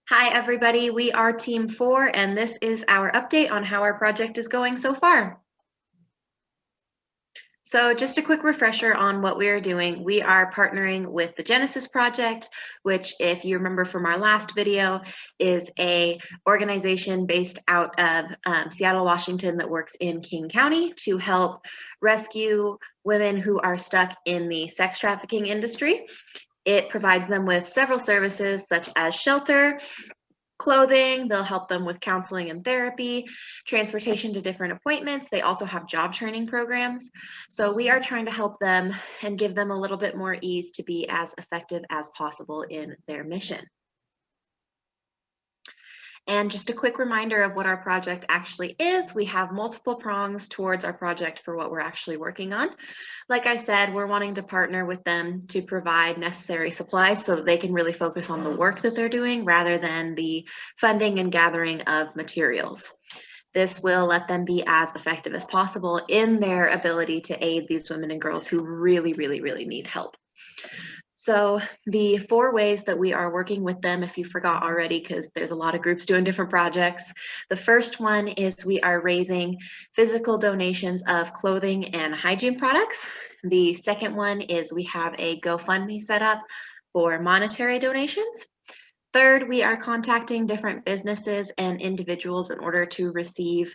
Hi, everybody. We are Team 4, and this is our update on how our project is going so far. So just a quick refresher on what we are doing. We are partnering with the Genesis Project, which, if you remember from our last video, is a organization based out of Seattle, Washington that works in King County to help rescue women who are stuck in the sex trafficking industry. It provides them with several services such as shelter, clothing. They'll help them with counseling and therapy, transportation to different appointments. They also have job training programs. So we are trying to help them and give them a little bit more ease to be as effective as possible in their mission. And just a quick reminder of what our project actually is. We have multiple prongs towards our project for what we're actually working on. Like I said, we're wanting to partner with them to provide necessary supplies so that they can really focus on the work that they're doing rather than the funding and gathering of materials. This will let them be as effective as possible in their ability to aid these women and girls who really, really, really need help. So the 4 ways that we are working with them, if you forgot already, because there's a lot of groups doing different projects. The first one is we are raising physical donations of clothing and hygiene products. The second one is we have a GoFundMe set up for monetary donations. Third, we are contacting different businesses and individuals in order to receive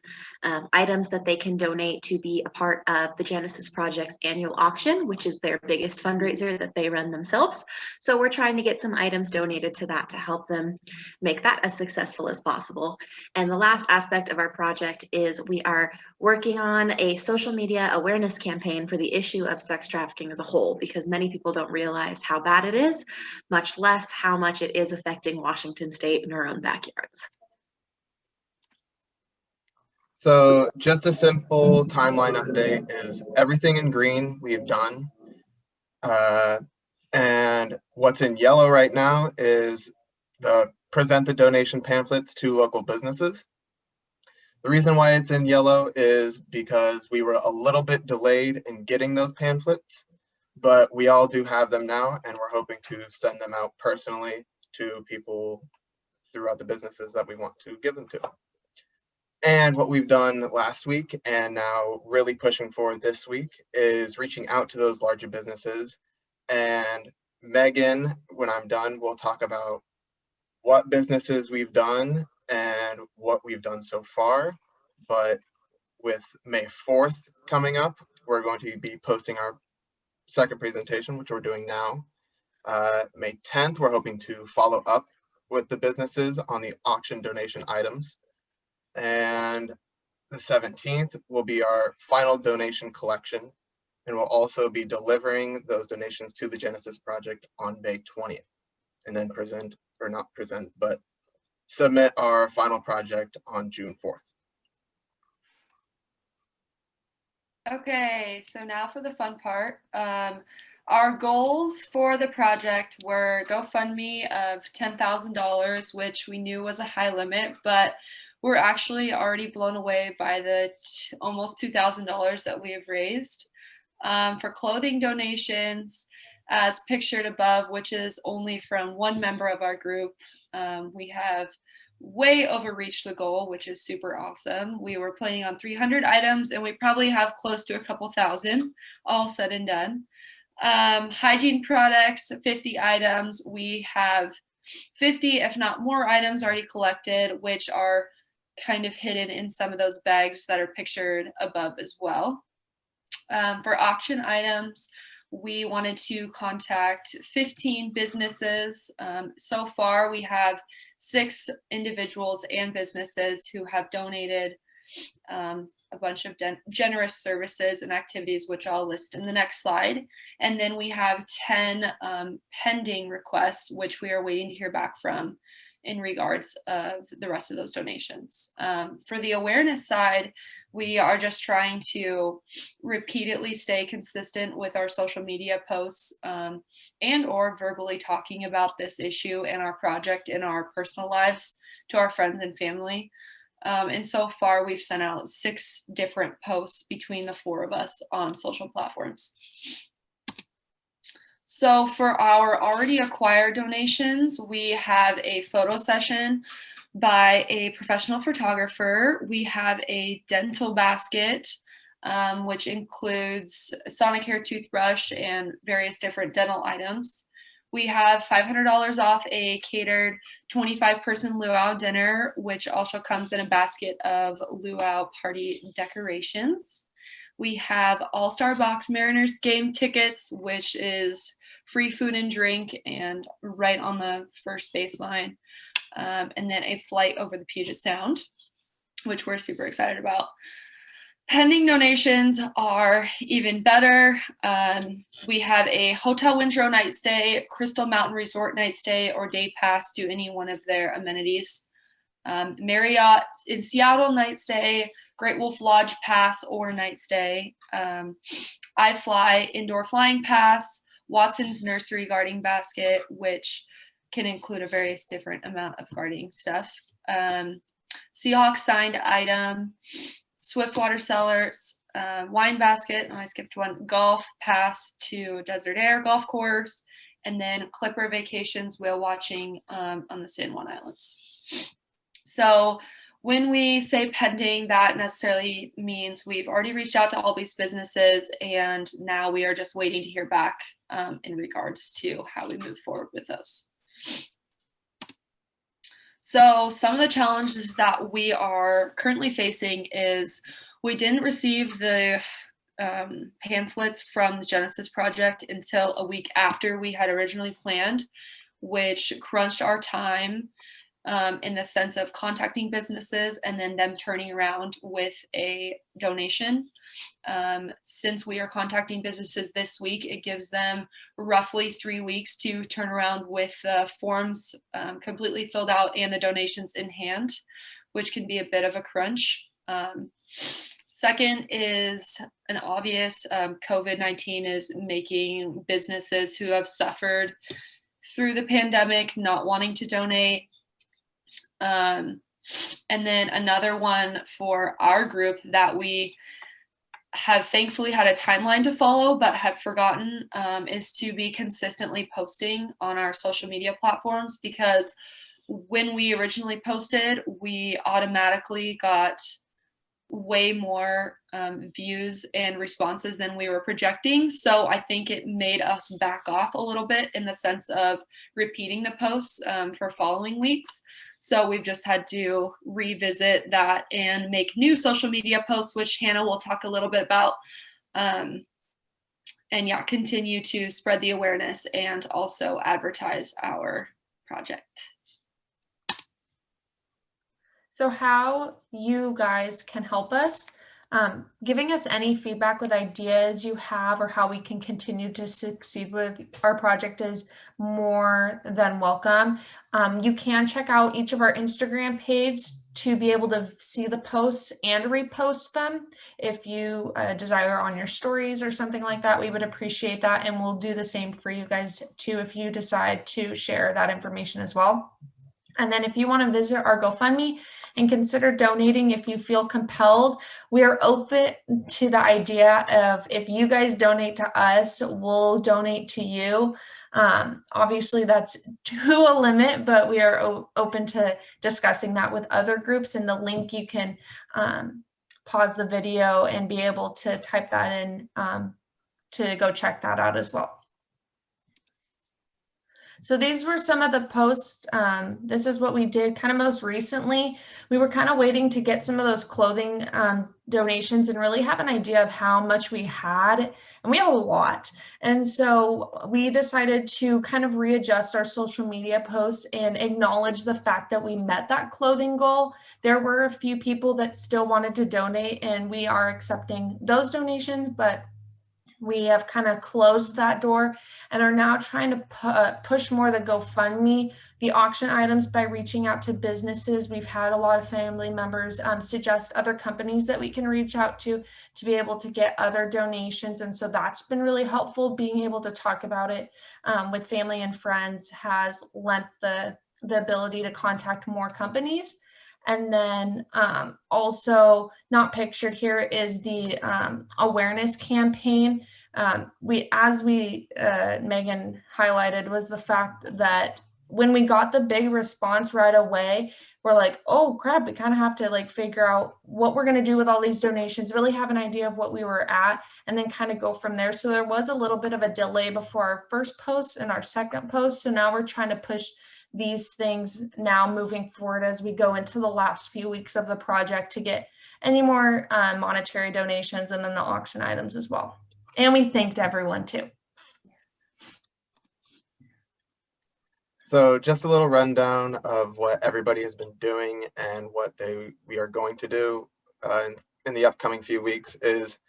items that they can donate to be a part of the Genesis Project's annual auction, which is their biggest fundraiser that they run themselves. So we're trying to get some items donated to that to help them make that as successful as possible. And the last aspect of our project is we are working on a social media awareness campaign for the issue of sex trafficking as a whole, because many people don't realize how bad it is, much less how much it is affecting Washington State in our own backyards. So just a simple timeline update is everything in green we've done. And what's in yellow right now is present the donation pamphlets to local businesses. The reason why it's in yellow is because we were a little bit delayed in getting those pamphlets, but we all do have them now, and we're hoping to send them out personally to people throughout the businesses that we want to give them to. And what we've done last week and now really pushing forward this week is reaching out to those larger businesses. And Megan, when I'm done, will talk about what businesses we've done and what we've done so far. But with May 4th coming up, we're going to be posting our second presentation, which we're doing now. May 10th, we're hoping to follow up with the businesses on the auction donation items. And the 17th will be our final donation collection, and we'll also be delivering those donations to the Genesis Project on May 20th, and then submit our final project on June 4th. Okay, so now for the fun part. Our goals for the project were GoFundMe of $10,000, which we knew was a high limit, but we're actually already blown away by the almost $2,000 that we have raised. For clothing donations, as pictured above, which is only from one member of our group, we have way overreached the goal, which is super awesome. We were planning on 300 items, and we probably have close to a couple thousand, all said and done. Hygiene products, 50 items. We have 50, if not more, items already collected, which are kind of hidden in some of those bags that are pictured above as well. For auction items, we wanted to contact 15 businesses. So far, we have 6 individuals and businesses who have donated a bunch of generous services and activities, which I'll list in the next slide. And then we have 10 pending requests, which we are waiting to hear back from in regards of the rest of those donations. For the awareness side, we are just trying to repeatedly stay consistent with our social media posts and or verbally talking about this issue and our project in our personal lives to our friends and family. And so far, we've sent out 6 different posts between the 4 of us on social platforms. So for our already acquired donations, we have a photo session by a professional photographer. We have a dental basket, which includes a Sonicare toothbrush and various different dental items. We have $500 off a catered 25-person luau dinner, which also comes in a basket of luau party decorations. We have All-Star Box Mariners game tickets, which is free food and drink and right on the first baseline. And then a flight over the Puget Sound, which we're super excited about. Pending donations are even better. We have a Hotel Windrow night stay, Crystal Mountain Resort night stay, or day pass to any one of their amenities. Marriott in Seattle night stay, Great Wolf Lodge pass or night stay. iFly indoor flying pass, Watson's nursery guarding basket, which can include a various different amount of guarding stuff. Seahawks signed item, Swiftwater Cellars, wine basket, I skipped one, golf pass to Desert Air Golf Course, and then Clipper Vacations whale watching on the San Juan Islands. So when we say pending, that necessarily means we've already reached out to all these businesses and now we are just waiting to hear back in regards to how we move forward with those. So some of the challenges that we are currently facing is we didn't receive the pamphlets from the Genesis Project until a week after we had originally planned, which crunched our time in the sense of contacting businesses and then them turning around with a donation. Since we are contacting businesses this week, it gives them roughly 3 weeks to turn around with forms completely filled out and the donations in hand, which can be a bit of a crunch. Second is an obvious COVID-19 is making businesses who have suffered through the pandemic not wanting to donate. And then another one for our group that we have thankfully had a timeline to follow but have forgotten is to be consistently posting on our social media platforms, because when we originally posted, we automatically got way more views and responses than we were projecting. So I think it made us back off a little bit in the sense of repeating the posts for following weeks. So we've just had to revisit that and make new social media posts, which Hannah will talk a little bit about. And yeah, continue to spread the awareness and also advertise our project. So how you guys can help us, giving us any feedback with ideas you have or how we can continue to succeed with our project is more than welcome. You can check out each of our Instagram pages to be able to see the posts and repost them. If you desire on your stories or something like that, we would appreciate that. And we'll do the same for you guys too, if you decide to share that information as well. And then if you want to visit our GoFundMe and consider donating if you feel compelled, we are open to the idea of if you guys donate to us, we'll donate to you. Obviously that's to a limit, but we are open to discussing that with other groups. And the link, you can pause the video and be able to type that in to go check that out as well. So these were some of the posts. This is what we did kind of most recently. We were kind of waiting to get some of those clothing donations and really have an idea of how much we had. And we have a lot. And so we decided to kind of readjust our social media posts and acknowledge the fact that we met that clothing goal. There were a few people that still wanted to donate, and we are accepting those donations, but we have kind of closed that door and are now trying to push more the GoFundMe, the auction items, by reaching out to businesses. We've had a lot of family members suggest other companies that we can reach out to be able to get other donations. And so that's been really helpful. Being able to talk about it with family and friends has lent the ability to contact more companies. And then also not pictured here is the awareness campaign. Megan highlighted, was the fact that when we got the big response right away, we're like, oh crap, we kind of have to like figure out what we're going to do with all these donations, really have an idea of what we were at, and then kind of go from there. So there was a little bit of a delay before our first post and our second post. So now we're trying to push these things now moving forward as we go into the last few weeks of the project to get any more monetary donations, and then the auction items as well. And we thanked everyone too. So just a little rundown of what everybody has been doing and what we are going to do in the upcoming few weeks is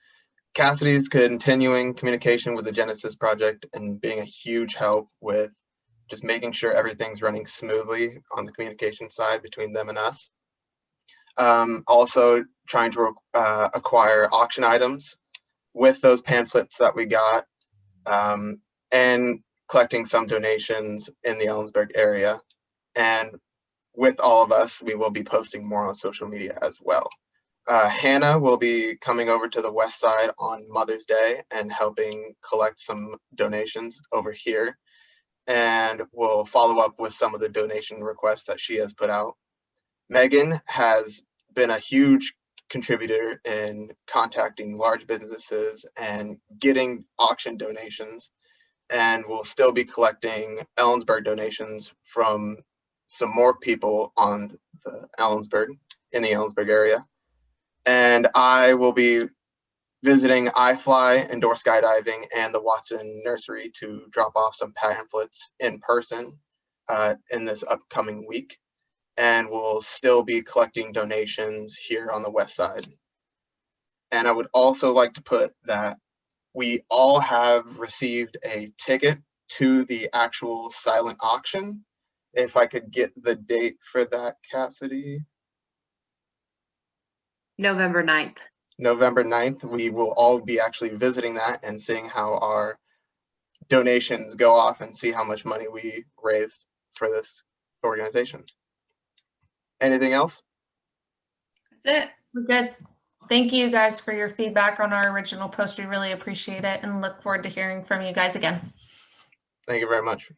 Cassidy's continuing communication with the Genesis project and being a huge help with just making sure everything's running smoothly on the communication side between them and us. Also trying to acquire auction items with those pamphlets that we got, and collecting some donations in the Ellensburg area. And with all of us, we will be posting more on social media as well. Hannah will be coming over to the west side on Mother's Day and helping collect some donations over here. And we'll follow up with some of the donation requests that she has put out. Megan has been a huge contributor in contacting large businesses and getting auction donations, and we'll still be collecting Ellensburg donations from some more people on the in the Ellensburg area. And I will be visiting iFly, Indoor Skydiving, and the Watson Nursery to drop off some pamphlets in person in this upcoming week. And we'll still be collecting donations here on the west side. And I would also like to put that we all have received a ticket to the actual silent auction. If I could get the date for that, Cassidy. November 9th. November 9th, we will all be actually visiting that and seeing how our donations go off and see how much money we raised for this organization. Anything else? That's it. We're good. Thank you guys for your feedback on our original post. We really appreciate it and look forward to hearing from you guys again. Thank you very much.